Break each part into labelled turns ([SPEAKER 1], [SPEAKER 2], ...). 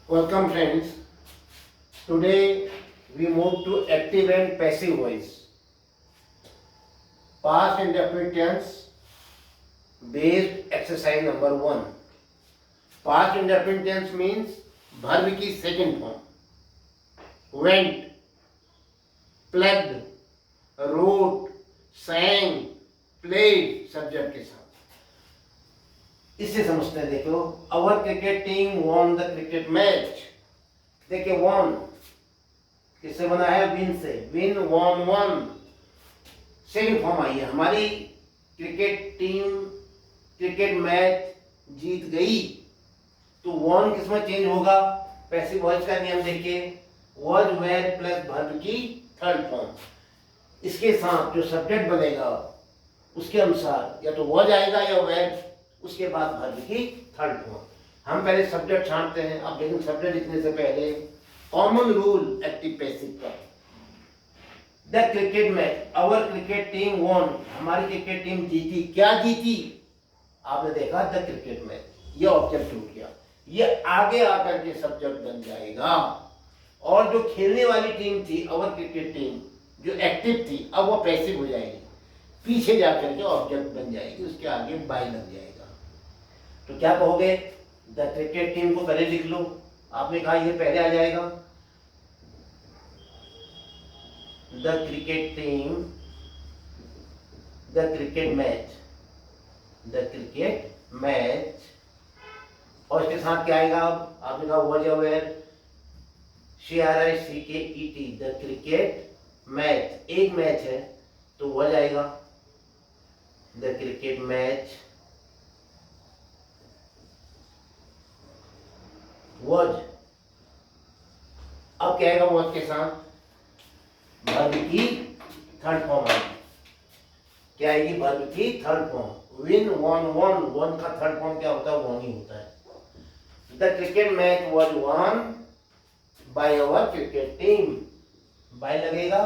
[SPEAKER 1] Welcome friends. Today we move to active and passive voice. Past indefinite tense based exercise number 1. Past indefinite tense means verb की second form. Went, plugged, wrote, sang, played subject के साथ. इससे समझते हैं. देखो, our cricket team won the cricket match. देखिए won किससे बना है? विन से. Win, won, one. Second form आई है. हमारी क्रिकेट टीम क्रिकेट मैच जीत गई. तो वॉन किसमें चेंज होगा? पैसिव वॉइस का नियम देखिए. वॉज, वेर प्लस वर्ब की थर्ड फॉर्म. इसके साथ जो सब्जेक्ट बनेगा उसके अनुसार या तो वॉज आएगा या वेर, उसके बाद वर्ब की थर्ड फॉर्म. हम पहले सब्जेक्ट छांटते हैं. अब लेकिन सब्जेक्ट लिखने से पहले कॉमन रूल एक्टिव पैसिव का. The cricket match, our cricket team won, हमारी क्रिकेट टीम जीती. क्या जीती? आपने देखा द क्रिकेट मैच, ये ऑब्जेक्ट हो गया. ये आगे आकर के सब्जेक्ट बन जाएगा. और जो खेलने वाली टीम थी आवर क्रिकेट टीम, जो एक्टिव थी, अब वो पैसिव हो जाएगी. पीछे जाकर के ऑब्जेक्ट बन जाएगी. उसके आगे बाय लग जाएगा. तो क्या कहोगे? द क्रिकेट टीम को पहले लिख लो. आपने कहा ये पहले आ जाएगा. The cricket team, the cricket match, the cricket match. और इसके साथ क्या आएगा? अब आपने कहा was aware, CRICKET, the cricket match. एक मैच है तो वॉज आएगा. The cricket match was. अब क्या आएगा वॉज के साथ? वर्ब की थर्ड फॉर्म आएगी. क्या आएगी? वर्ब की third form. Win, won, won. Won का थर्ड फॉर्म क्या होता है? वॉन ही होता है. The cricket match was won by our cricket team. By लगेगा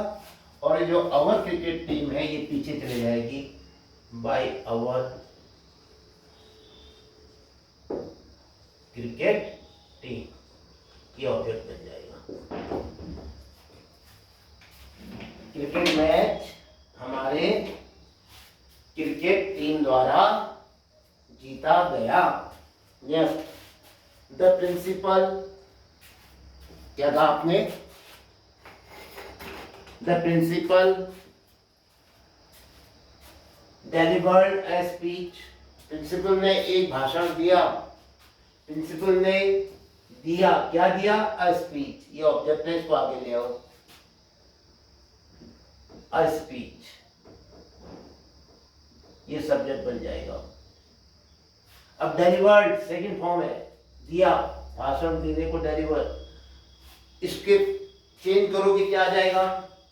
[SPEAKER 1] और ये जो आवर क्रिकेट टीम है ये पीछे चले जाएगी. बाय आवर क्रिकेट टीम, ये ऑब्जेक्ट बन जाएगा. क्रिकेट मैच हमारे क्रिकेट टीम द्वारा जीता गया. Next, the principal. क्या कहा आपने? The principal delivered a speech. Principal ने एक भाषण दिया. प्रिंसिपल ने दिया. क्या दिया? A speech. ये ऑब्जेक्ट है, इसको आगे ले आओ. अ स्पीच, ये सब्जेक्ट बन जाएगा. अब डिलीवर्ड सेकंड फॉर्म है. दिया, भाषण देने को डिलीवर. इसके चेंज करोगे क्या आ जाएगा?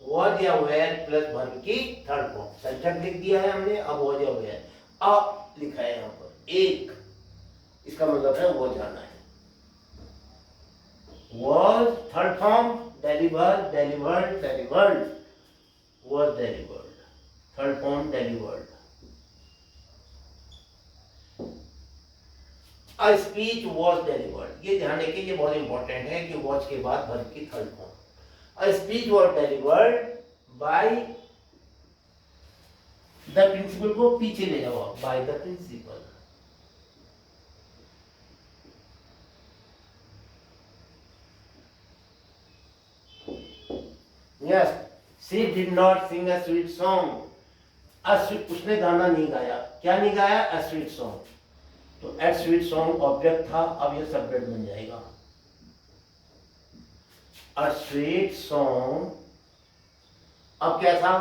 [SPEAKER 1] वॉज या वेयर प्लस वर्ब की थर्ड फॉर्म. सब्जेक्ट लिख दिया है हमने. अब वॉज या वेयर अब लिखा है यहाँ पर एक. इसका मतलब है वो जाना है. Was third form, deliver, delivered, delivered, was delivered. Third form delivered. A speech was delivered. ये ध्यान रखिए, ये बहुत इंपॉर्टेंट है कि was के बाद verb की third form. A speech was delivered by the principal. को पीछे ले जाओ. by the principal. Yes. She did not sing a sweet song. उसने गाना नहीं गाया. क्या नहीं गाया? a sweet song. तो a sweet song ऑब्जेक्ट था. अब ये सब्जेक्ट बन जाएगा. a sweet song. अब क्या था?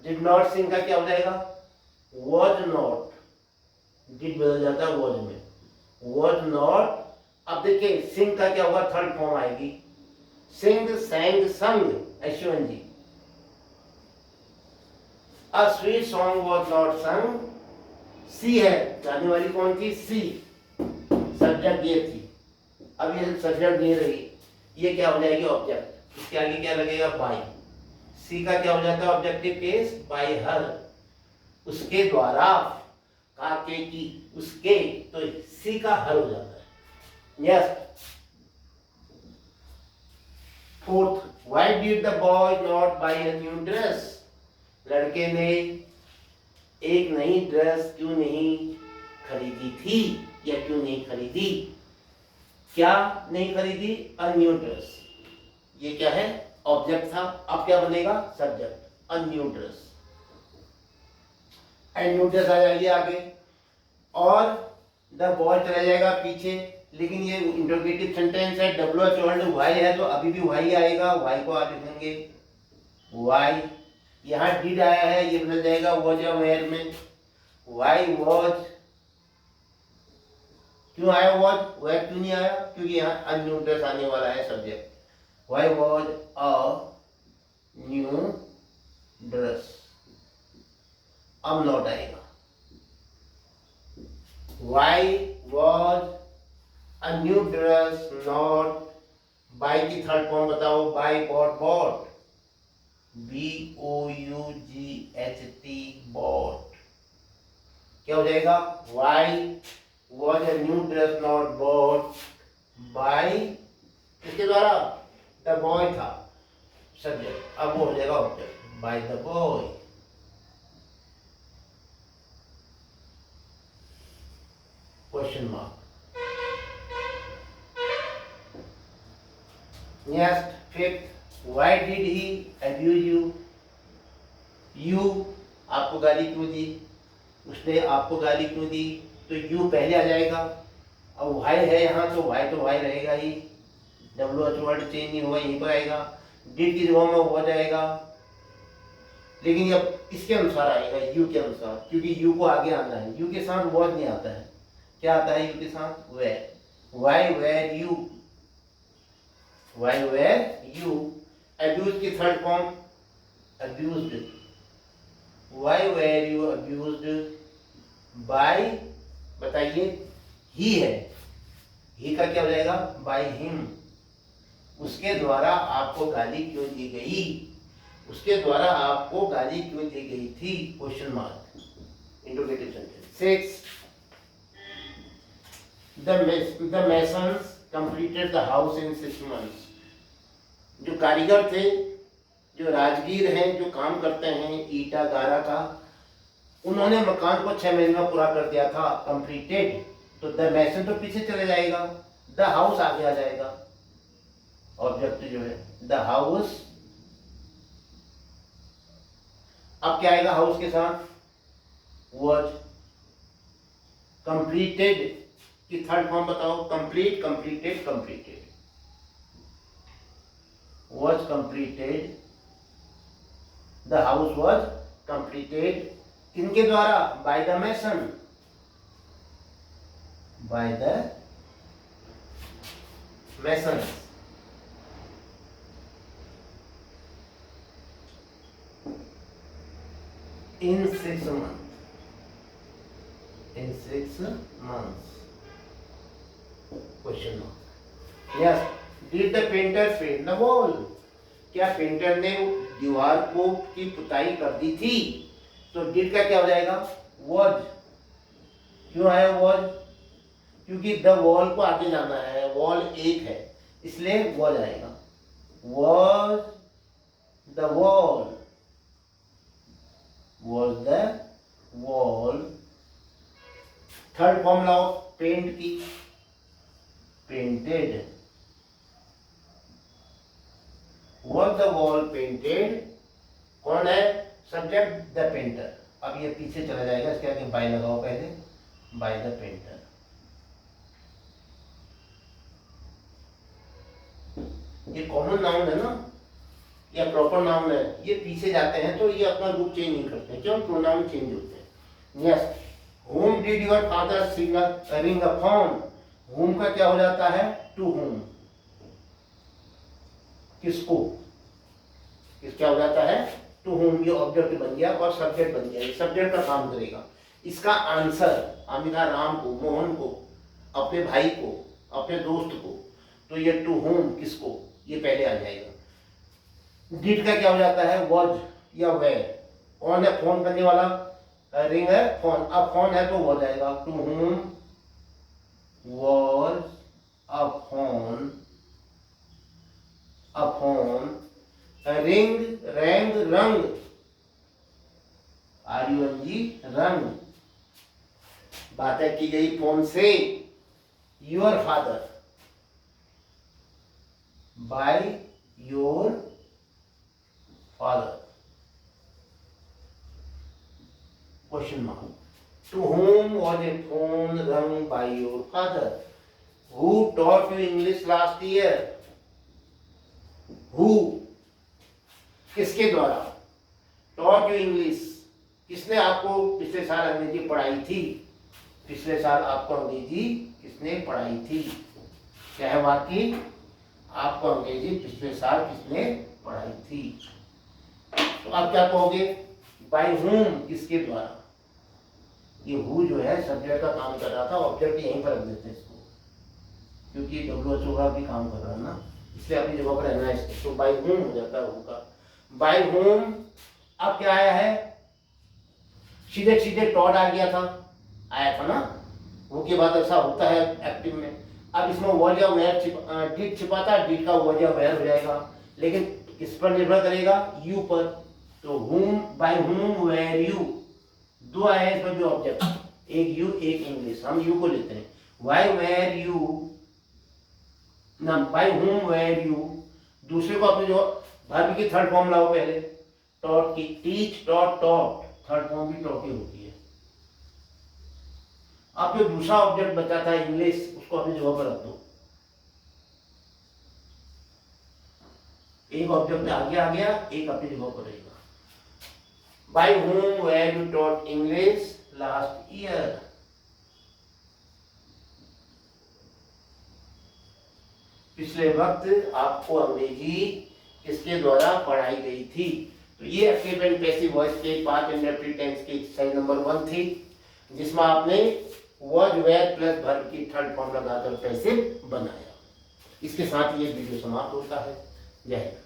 [SPEAKER 1] did not sing का क्या हो जाएगा? was not. did bदल जाता है was में. was not. अब देखिए sing का क्या होगा? थर्ड फॉर्म आएगी. sing, sang, sung, SUNG. A sweet song was not sung. सी है, गाने वाली कौन थी? सी. सब्जेक्ट ये थी. अब ये सब्जेक्ट नहीं रही. ये क्या हो जाएगी? ऑब्जेक्ट. इसके आगे क्या लगेगा? बाय. सी का क्या हो जाता है? Objective case. बाय हर, उसके द्वारा. काके की, उसके, तो सी का हर हो जाता है. Yes. Fourth, why did the boy not buy a new dress? लड़के ने एक नई ड्रेस क्यों नहीं खरीदी थी या क्यों नहीं खरीदी? क्या नहीं खरीदी? A new dress. ये क्या है? ऑब्जेक्ट था। अब क्या बनेगा? Subject, a new dress. And new dress आ जाएगी आगे, और द बॉय चला जाएगा पीछे। लेकिन ये इंटरोगेटिव सेंटेंस है, WH वर्ड वाई है, तो अभी भी वाई आएगा। वाई को आप लिखेंगे वाई। यहाँ डिड आया है, ये बदल जाएगा वॉज या वेयर में। वाई वॉज, क्यों आया वॉज? वेयर क्यों नहीं आया? क्योंकि यहाँ अ न्यू ड्रेस आने वाला है subject. Why was a new dress, अब नॉट आएगा। Why was a new dress not? Buy की थर्ड फॉर्म बताओ। Buy, bought, bought, BOUGHT, bought. क्या हो जाएगा? Why was a new dress not bought by? किसके द्वारा? The boy था सब्जेक्ट, अब वो हो जाएगा object, by the boy। Question mark. Next, fifth, why did he abuse you? You, आपको गाली क्यों दी? उसने आपको गाली क्यों दी? तो यू पहले आ जाएगा। अब व्हाई है यहाँ, तो व्हाई रहेगा ही। WH वर्ड चेंज नहीं हुआ, यहीं पर आएगा। डिड की जगह में हो जाएगा, लेकिन अब इसके अनुसार आएगा, यू के अनुसार, क्योंकि यू को आगे आना है। यू के साथ वॉज नहीं आता है। क्या आता है यू के साथ? Were. Why were you? Why were you? Abuse की third form abused. Why were you abused by? बताइए, ही है, ही का क्या हो जाएगा? By him. उसके द्वारा आपको गाली क्यों दी गई? उसके द्वारा आपको गाली क्यों दी गई थी? Question mark, interrogative sentence. 6, the masons completed the house in 6 months। जो कारीगर थे, जो राजगीर हैं, जो काम करते हैं ईटा गारा का, उन्होंने मकान को 6 महीने में पूरा कर दिया था। कंप्लीटेड, तो द मैसन तो पीछे चले जाएगा, द हाउस आगे आ जाएगा। ऑब्जेक्ट जो है द हाउस, अब क्या आएगा हाउस के साथ? वॉज। कंप्लीटेड की थर्ड फॉर्म बताओ। Complete, completed, completed. Was completed, the house was completed. किनके द्वारा? By the mason, by the mason. in 6 months, in 6 months। Question mark. Yes, did the painter paint the wall? क्या painter ने दीवार को की पुताई कर दी थी? तो डिड का क्या हो जाएगा? वॉज। क्यों आया वॉज? क्योंकि द वॉल को आगे जाना है, वॉल एक है, इसलिए वॉज आएगा। Was the wall, was the wall। Third form लाओ पेंट की, painted. was the wall painted? कौन है सब्जेक्ट? The painter. अब ये पीछे चला जाएगा, इसके आगे बाय लगाओ पहले, बाय द पेंटर। ये कॉमन नाउन है ना, या प्रॉपर नाउन है, ये पीछे जाते हैं तो ये अपना रूप चेंज नहीं करते। क्यों? प्रोनाउन चेंज होते हैं। Yes, whom did your father ring upon? whom का क्या हो जाता है? to whom। किसको? किस क्या हो जाता है? to whom। ये ऑब्जेक्ट बन गया और सब्जेक्ट बन गया, ये सब्जेक्ट का काम करेगा। इसका आंसर आमिना राम को, मोहन को, अपने भाई को, अपने दोस्त को, तो ये to whom किसको, ये पहले आ जाएगा। डिड का क्या हो जाता है? वॉज या वेयर। कौन है फोन करने वाला? रिंग है, फोन। अब फोन है तो हो जाएगा to whom was a phone ring, rang, rung, RUNG, rung. बातें की गई फोन से। Your father, by your father, question mark. To whom was a phone rung by your father? Who taught you English last year? Who, किसके द्वारा? Taught you English, किसने आपको पिछले साल अंग्रेजी पढ़ाई थी? पिछले साल आपको अंग्रेजी किसने पढ़ाई थी? क्या है वाक्य? आपको अंग्रेजी पिछले साल किसने पढ़ाई थी? तो आप क्या कहोगे? बाय whom, किसके द्वारा? ये हु जो है सब्जेक्ट का काम कर रहा था, ऑब्जेक्ट यहीं पर रख देते हैं इसको, क्योंकि WHO का भी काम कर रहा है ना, इसलिए अपनी जगह पर रहना है इसको। तो बाय whom हो जाता है हु का। बाय whom अब क्या आया है? सीधे सीधे टॉड आ गया था, आया था ना, वो के बाद ऐसा होता है एक्टिव में। अब इसमें वॉज या वेयर डिड छिपा था, डिड का वॉज या वेयर हो जाएगा, लेकिन किस पर निर्भर करेगा? यू पर। तो whom, by whom were you, दो आए हैं इसमें भी ऑब्जेक्ट, एक यू एक इंग्लिश, हम यू को लेते हैं। वाई वेर यू ना, बाय whom were you, दूसरे को अपने जो वर्ब की थर्ड फॉर्म लाओ पहले, टॉट की, teach, taught, taught, third form भी टॉट ही होती है। अब जो दूसरा ऑब्जेक्ट बचा था इंग्लिश, उसको अपनी जगह पर रख दो। एक ऑब्जेक्ट आगे आ गया, एक अपनी जगह पर रहेगा। By whom were you taught English last year? पिछले वक्त आपको अंग्रेजी किसके द्वारा पढ़ाई गई थी? तो ये एक्टिव एंड पैसिव वॉइस के पार्ट इंडेफिनिट टेंस की एक्सरसाइज नंबर 1 थी, जिसमें आपने वॉज, वेयर प्लस वर्ब की थर्ड फॉर्म लगाकर पैसिव बनाया। इसके साथ ये वीडियो समाप्त होता है। जय हिंद।